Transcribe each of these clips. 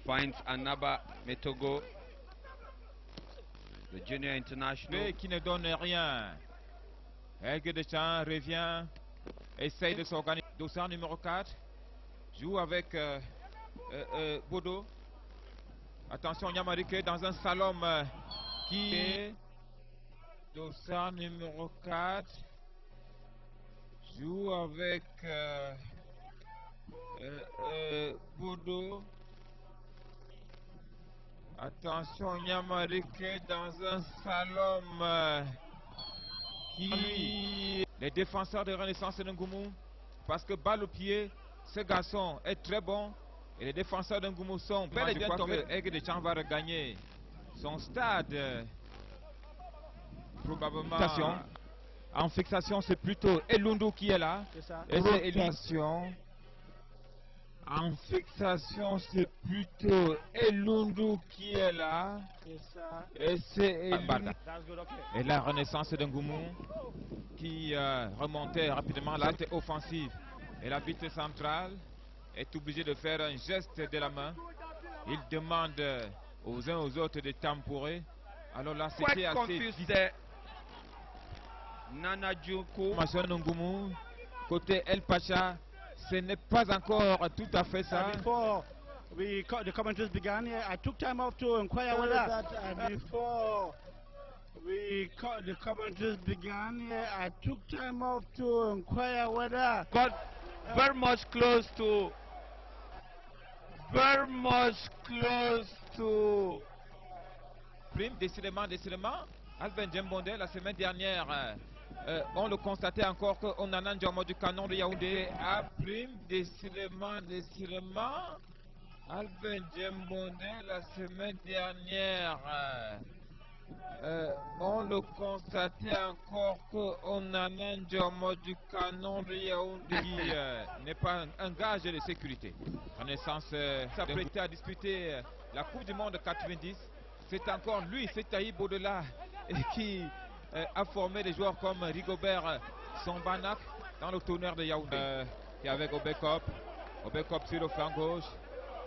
finds Annaba Metogo, le junior international. Mais qui ne donne rien. Aigle de Champ revient, essaye de s'organiser. Dossard numéro 4 joue avec Bodo. Attention, Yamarike dans un slalom qui est Dossard numéro 4 joue avec Bodo. Attention, Yamarike dans un slalom qui... Les défenseurs de Renaissance Ngoumou, parce que balle au pied, ce garçon est très bon. Et les défenseurs de Ngoumou sont bel et bien tombés. Aigle de Champ va regagner son stade. Probablement. En fixation, c'est plutôt Elundu qui est là. C'est ça. Et c'est Elimination. En fixation, c'est plutôt Elundu qui est là. C'est ça. Et c'est Elimination. That's good, okay. Et la Renaissance de Ngoumou qui remontait rapidement la tête offensive. Et l'arbitre central est obligé de faire un geste de la main. Il demande aux uns aux autres de temporer. Alors là, c'était assez difficile. Nana Djoko. Ngoumou, côté El Pacha, ce n'est pas encore tout à fait ça. Before the commentaries began here, I took time off to inquire whether before the commentaries began here, I took time off to inquire whether Got very much close to Prime, décidément, Alvin Djembonde, la semaine dernière, on le constatait encore qu'on a un Djambo du canon de Yaoundé. À Prime, décidément, Alvin Djembonde, la semaine dernière, on le constatait encore qu'on a un Djambo du canon de Yaoundé qui n'est pas un gage de sécurité. Renaissance s'apprêtait à disputer la Coupe du Monde 90. C'est encore lui, c'est Taïb Bodela, qui a formé des joueurs comme Rigobert Sombanak dans le tourneur de Yaoundé. Qui est avec Obekop sur le flanc gauche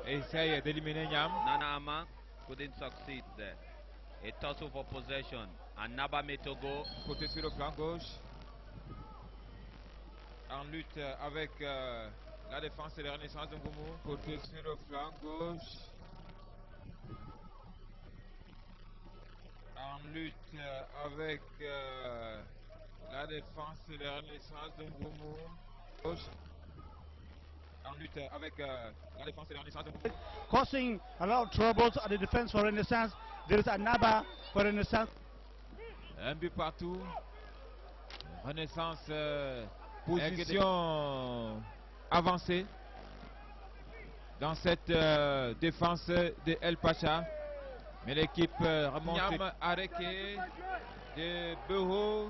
et essaye d'éliminer Niam. Nana Ama couldn't succeed there. A tussle for possession. Annaba Metogo. Côté sur le flanc gauche. En lutte avec la défense et la Renaissance de Ngoumou. Côté sur le flanc gauche. En lutte avec la défense et la Renaissance de Ngoumou. En lutte avec la défense et la Renaissance de Ngoumou. causing a lot of troubles at the defense for Renaissance. There is Annaba for Renaissance. Un but partout. Renaissance, position avancée dans cette défense de El Pacha. Mais l'équipe remonte. Niam Areke de Beho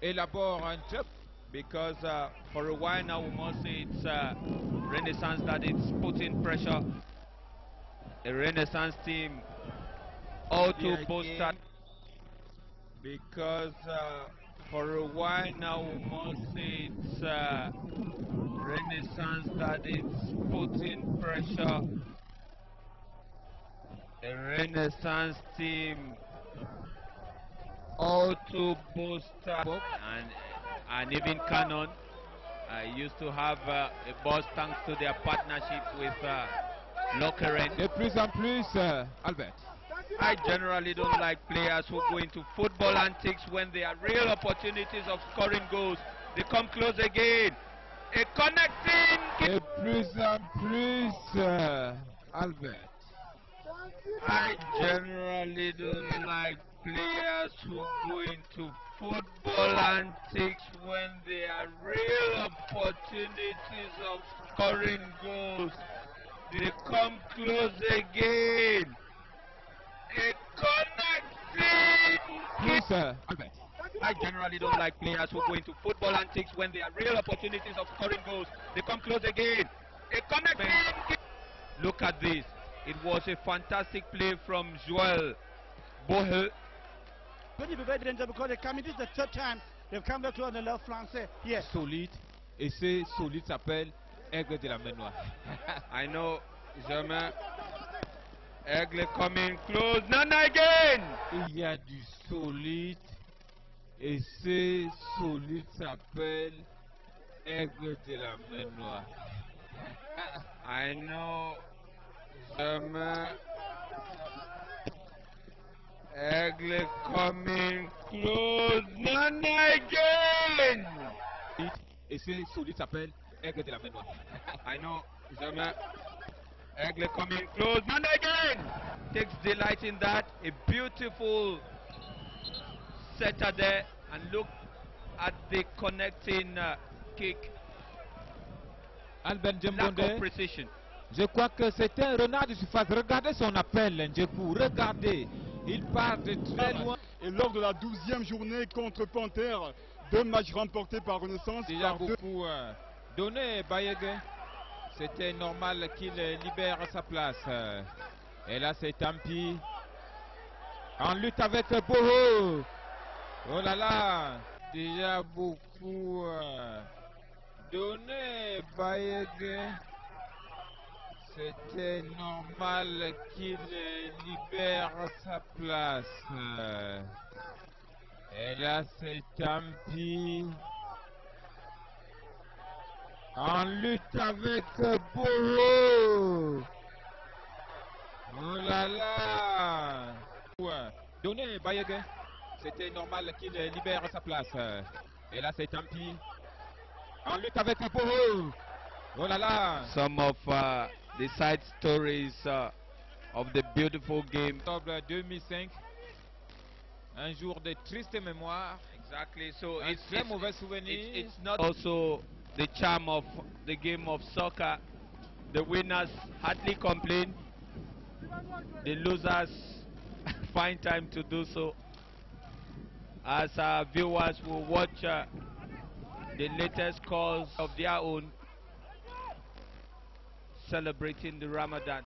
élabore un trip. Because for a while now we must say it's Renaissance that is putting pressure. A Renaissance team all to boast. Because for a while now we must say it's Renaissance that is putting pressure. A Renaissance team all to boast. And even Canon used to have a buzz thanks to their partnership with Lokeren. De plus en plus, Albert. I generally don't like players who go into football antics when there are real opportunities of scoring goals. They come close again. A connecting. De plus en plus, Albert. I generally don't like players who go into football antics when there are real opportunities of scoring goals. They come close again. A connecting. Plus, Albert. I generally don't like players who go into football antics when there are real opportunities of scoring goals. They come close again. A connecting. Look at this. It was a fantastic play from Joël Bohe. Going to be very dangerous because they come in. This is the third time they've come back to on the left flank. Yes. Solide. Et ce solide s'appelle Aigle de la Main Noire. I know Jamais. Aigle coming close. Nana again. Il y a du solide. Et ce solide s'appelle Aigle de la mer Noire. I know. Jamais. Aigle coming close. Nana again. Et ce solide s'appelle Aigle de la mer Noire. I know. Jamais. Aigle coming close. Nana again. Takes delight in that. A beautiful setter there. And look at the connecting kick. Albert Lack of Djembonde, precision. je crois que c'est un renard de surface. Regardez son appel, Ndjekou. Regardez. Il part de très loin. Et lors de la 12e journée contre Panthère, 2 matchs remportés par Renaissance. Déjà par deux- beaucoup donné, Bayege. C'était normal qu'il libère sa place. Et là, c'est Tampi. En lutte avec Boho. Oh là là. Déjà beaucoup donné, Bayege. C'était normal qu'il libère sa place. Et là, c'est Tampi. En lutte avec Bolo. Oh là là. Ouais. Donné, Bayege. C'était normal qu'il libère sa place. Et là, c'est Tampi. En lutte avec Bolo. Oh là là. Some of the side stories of the beautiful game. Octobre 2005. Un jour de triste mémoire. Exactly. So Un très mauvais souvenir. it's not also the charm of the game of soccer. The winners hardly complain. The losers find time to do so. As our viewers will watch the latest calls of their own, celebrating the Ramadan.